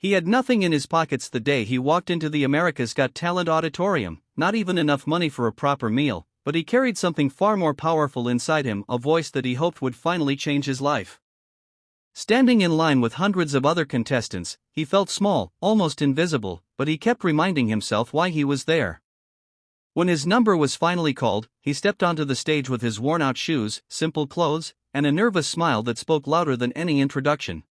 He had nothing in his pockets the day he walked into the America's Got Talent auditorium, not even enough money for a proper meal, but he carried something far more powerful inside him, a voice that he hoped would finally change his life. Standing in line with hundreds of other contestants, he felt small, almost invisible, but he kept reminding himself why he was there. When his number was finally called, he stepped onto the stage with his worn-out shoes, simple clothes, and a nervous smile that spoke louder than any introduction.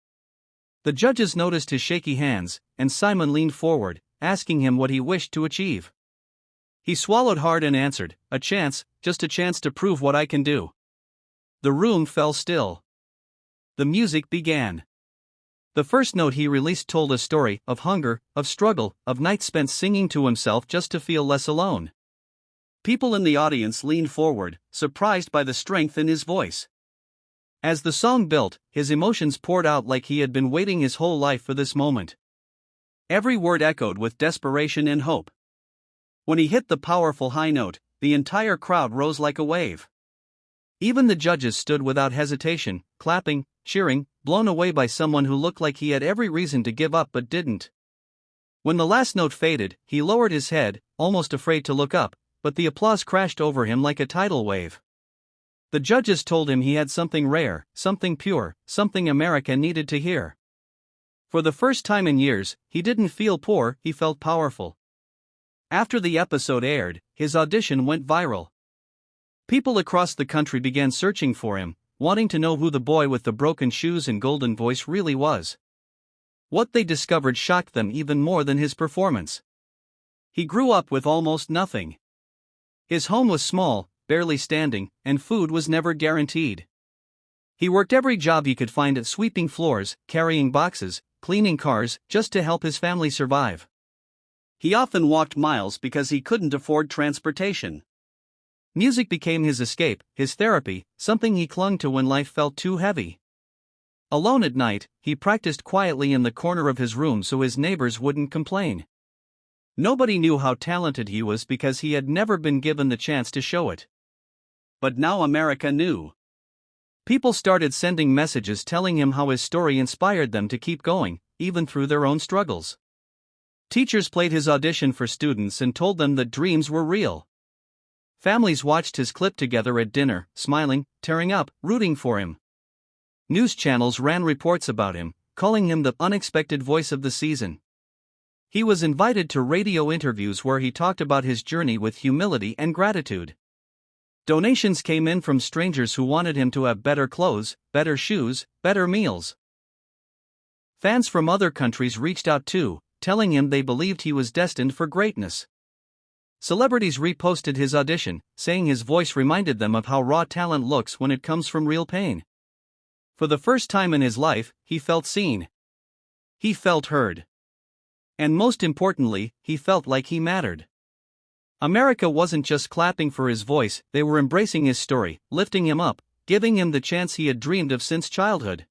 The judges noticed his shaky hands, and Simon leaned forward, asking him what he wished to achieve. He swallowed hard and answered, "A chance, just a chance to prove what I can do." The room fell still. The music began. The first note he released told a story of hunger, of struggle, of nights spent singing to himself just to feel less alone. People in the audience leaned forward, surprised by the strength in his voice. As the song built, his emotions poured out like he had been waiting his whole life for this moment. Every word echoed with desperation and hope. When he hit the powerful high note, the entire crowd rose like a wave. Even the judges stood without hesitation, clapping, cheering, blown away by someone who looked like he had every reason to give up but didn't. When the last note faded, he lowered his head, almost afraid to look up, but the applause crashed over him like a tidal wave. The judges told him he had something rare, something pure, something America needed to hear. For the first time in years, he didn't feel poor, he felt powerful. After the episode aired, his audition went viral. People across the country began searching for him, wanting to know who the boy with the broken shoes and golden voice really was. What they discovered shocked them even more than his performance. He grew up with almost nothing. His home was small, barely standing, and food was never guaranteed. He worked every job he could find at sweeping floors, carrying boxes, cleaning cars, just to help his family survive. He often walked miles because he couldn't afford transportation. Music became his escape, his therapy, something he clung to when life felt too heavy. Alone at night, he practiced quietly in the corner of his room so his neighbors wouldn't complain. Nobody knew how talented he was because he had never been given the chance to show it. But now America knew. People started sending messages telling him how his story inspired them to keep going, even through their own struggles. Teachers played his audition for students and told them that dreams were real. Families watched his clip together at dinner, smiling, tearing up, rooting for him. News channels ran reports about him, calling him the unexpected voice of the season. He was invited to radio interviews where he talked about his journey with humility and gratitude. Donations came in from strangers who wanted him to have better clothes, better shoes, better meals. Fans from other countries reached out too, telling him they believed he was destined for greatness. Celebrities reposted his audition, saying his voice reminded them of how raw talent looks when it comes from real pain. For the first time in his life, he felt seen. He felt heard. And most importantly, he felt like he mattered. America wasn't just clapping for his voice, they were embracing his story, lifting him up, giving him the chance he had dreamed of since childhood.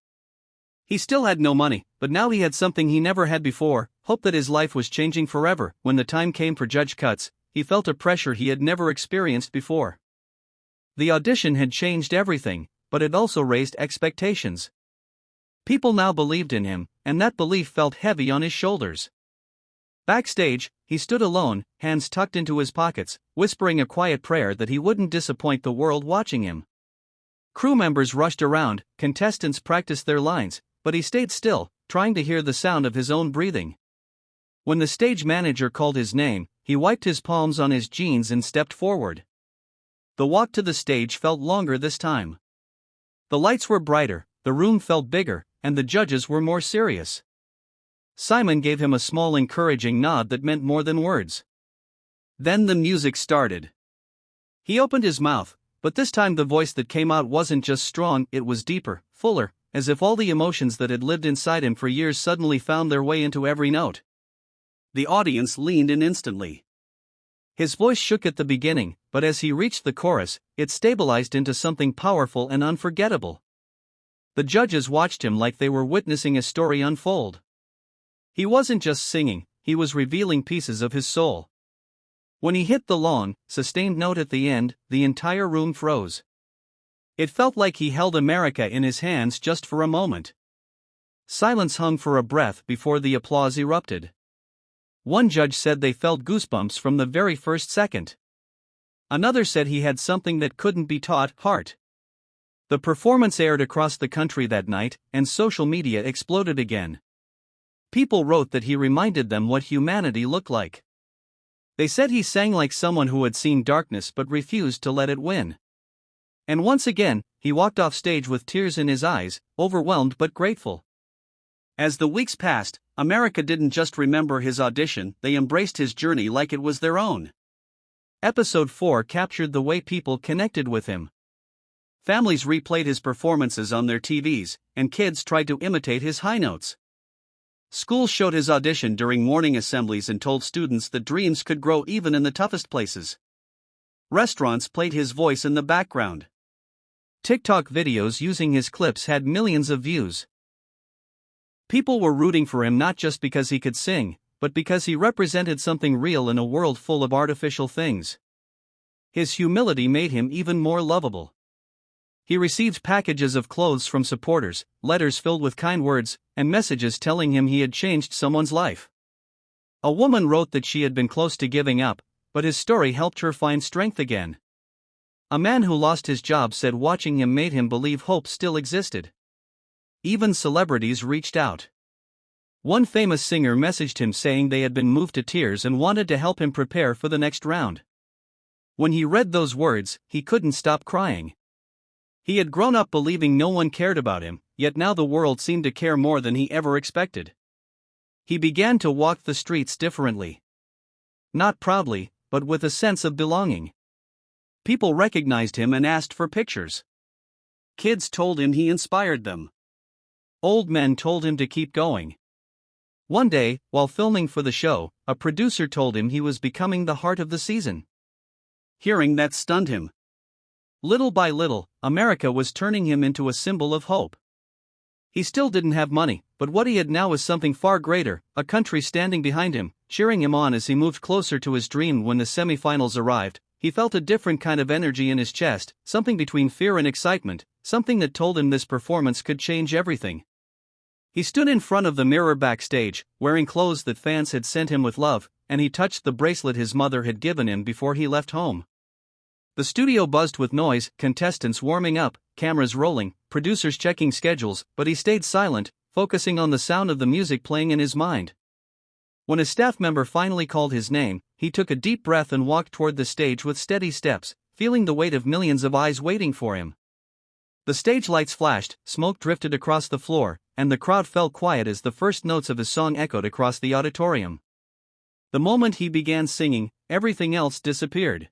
He still had no money, but now he had something he never had before, hope that his life was changing forever. When the time came for judge cuts, he felt a pressure he had never experienced before. The audition had changed everything, but it also raised expectations. People now believed in him, and that belief felt heavy on his shoulders. Backstage, he stood alone, hands tucked into his pockets, whispering a quiet prayer that he wouldn't disappoint the world watching him. Crew members rushed around, contestants practiced their lines, but he stayed still, trying to hear the sound of his own breathing. When the stage manager called his name, he wiped his palms on his jeans and stepped forward. The walk to the stage felt longer this time. The lights were brighter, the room felt bigger, and the judges were more serious. Simon gave him a small encouraging nod that meant more than words. Then the music started. He opened his mouth, but this time the voice that came out wasn't just strong, it was deeper, fuller, as if all the emotions that had lived inside him for years suddenly found their way into every note. The audience leaned in instantly. His voice shook at the beginning, but as he reached the chorus, it stabilized into something powerful and unforgettable. The judges watched him like they were witnessing a story unfold. He wasn't just singing, he was revealing pieces of his soul. When he hit the long, sustained note at the end, the entire room froze. It felt like he held America in his hands just for a moment. Silence hung for a breath before the applause erupted. One judge said they felt goosebumps from the very first second. Another said he had something that couldn't be taught, heart. The performance aired across the country that night, and social media exploded again. People wrote that he reminded them what humanity looked like. They said he sang like someone who had seen darkness but refused to let it win. And once again, he walked off stage with tears in his eyes, overwhelmed but grateful. As the weeks passed, America didn't just remember his audition, they embraced his journey like it was their own. Episode 4 captured the way people connected with him. Families replayed his performances on their TVs, and kids tried to imitate his high notes. Schools showed his audition during morning assemblies and told students that dreams could grow even in the toughest places. Restaurants played his voice in the background. TikTok videos using his clips had millions of views. People were rooting for him not just because he could sing, but because he represented something real in a world full of artificial things. His humility made him even more lovable. He received packages of clothes from supporters, letters filled with kind words, and messages telling him he had changed someone's life. A woman wrote that she had been close to giving up, but his story helped her find strength again. A man who lost his job said watching him made him believe hope still existed. Even celebrities reached out. One famous singer messaged him saying they had been moved to tears and wanted to help him prepare for the next round. When he read those words, he couldn't stop crying. He had grown up believing no one cared about him, yet now the world seemed to care more than he ever expected. He began to walk the streets differently. Not proudly, but with a sense of belonging. People recognized him and asked for pictures. Kids told him he inspired them. Old men told him to keep going. One day, while filming for the show, a producer told him he was becoming the heart of the season. Hearing that stunned him. Little by little, America was turning him into a symbol of hope. He still didn't have money, but what he had now was something far greater, a country standing behind him, cheering him on as he moved closer to his dream. When the semifinals arrived, he felt a different kind of energy in his chest, something between fear and excitement, something that told him this performance could change everything. He stood in front of the mirror backstage, wearing clothes that fans had sent him with love, and he touched the bracelet his mother had given him before he left home. The studio buzzed with noise, contestants warming up, cameras rolling, producers checking schedules, but he stayed silent, focusing on the sound of the music playing in his mind. When a staff member finally called his name, he took a deep breath and walked toward the stage with steady steps, feeling the weight of millions of eyes waiting for him. The stage lights flashed, smoke drifted across the floor, and the crowd fell quiet as the first notes of his song echoed across the auditorium. The moment he began singing, everything else disappeared.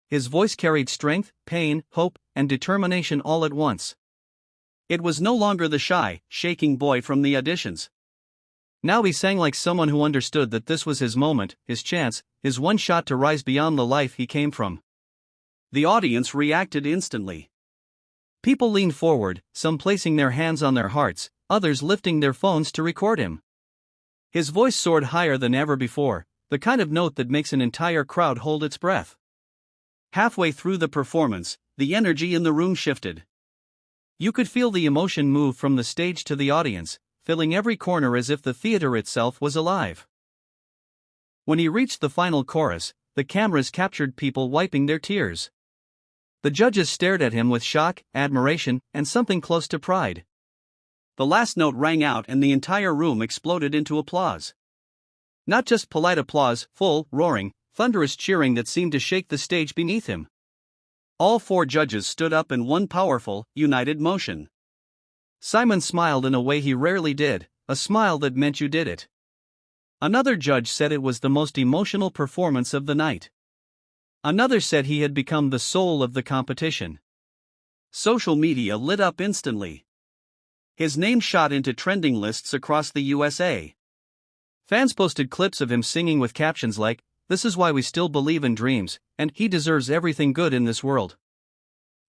His voice carried strength, pain, hope, and determination all at once. It was no longer the shy, shaking boy from the auditions. Now he sang like someone who understood that this was his moment, his chance, his one shot to rise beyond the life he came from. The audience reacted instantly. People leaned forward, some placing their hands on their hearts, others lifting their phones to record him. His voice soared higher than ever before, the kind of note that makes an entire crowd hold its breath. Halfway through the performance, the energy in the room shifted. You could feel the emotion move from the stage to the audience, filling every corner as if the theater itself was alive. When he reached the final chorus, the cameras captured people wiping their tears. The judges stared at him with shock, admiration, and something close to pride. The last note rang out and the entire room exploded into applause. Not just polite applause, full, roaring, thunderous cheering that seemed to shake the stage beneath him. All four judges stood up in one powerful, united motion. Simon smiled in a way he rarely did, a smile that meant you did it. Another judge said it was the most emotional performance of the night. Another said he had become the soul of the competition. Social media lit up instantly. His name shot into trending lists across the USA. Fans posted clips of him singing with captions like, "This is why we still believe in dreams," and "He deserves everything good in this world."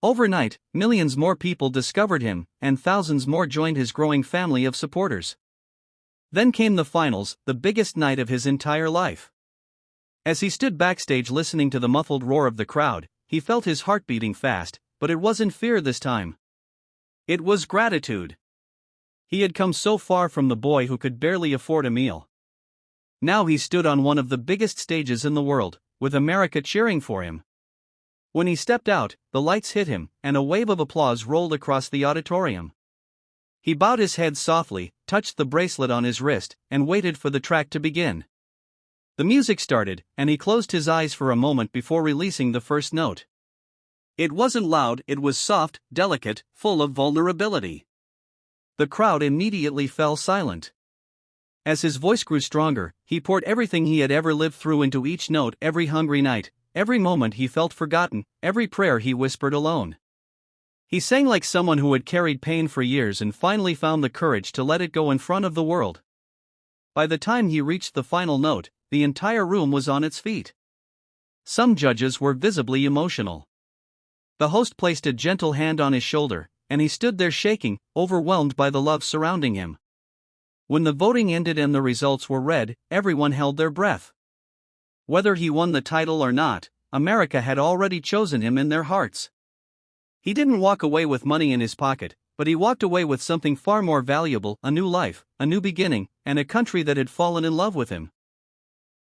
Overnight, millions more people discovered him, and thousands more joined his growing family of supporters. Then came the finals, the biggest night of his entire life. As he stood backstage listening to the muffled roar of the crowd, he felt his heart beating fast, but it wasn't fear this time. It was gratitude. He had come so far from the boy who could barely afford a meal. Now he stood on one of the biggest stages in the world, with America cheering for him. When he stepped out, the lights hit him, and a wave of applause rolled across the auditorium. He bowed his head softly, touched the bracelet on his wrist, and waited for the track to begin. The music started, and he closed his eyes for a moment before releasing the first note. It wasn't loud, it was soft, delicate, full of vulnerability. The crowd immediately fell silent. As his voice grew stronger, he poured everything he had ever lived through into each note, every hungry night, every moment he felt forgotten, every prayer he whispered alone. He sang like someone who had carried pain for years and finally found the courage to let it go in front of the world. By the time he reached the final note, the entire room was on its feet. Some judges were visibly emotional. The host placed a gentle hand on his shoulder, and he stood there shaking, overwhelmed by the love surrounding him. When the voting ended and the results were read, everyone held their breath. Whether he won the title or not, America had already chosen him in their hearts. He didn't walk away with money in his pocket, but he walked away with something far more valuable: a new life, a new beginning, and a country that had fallen in love with him.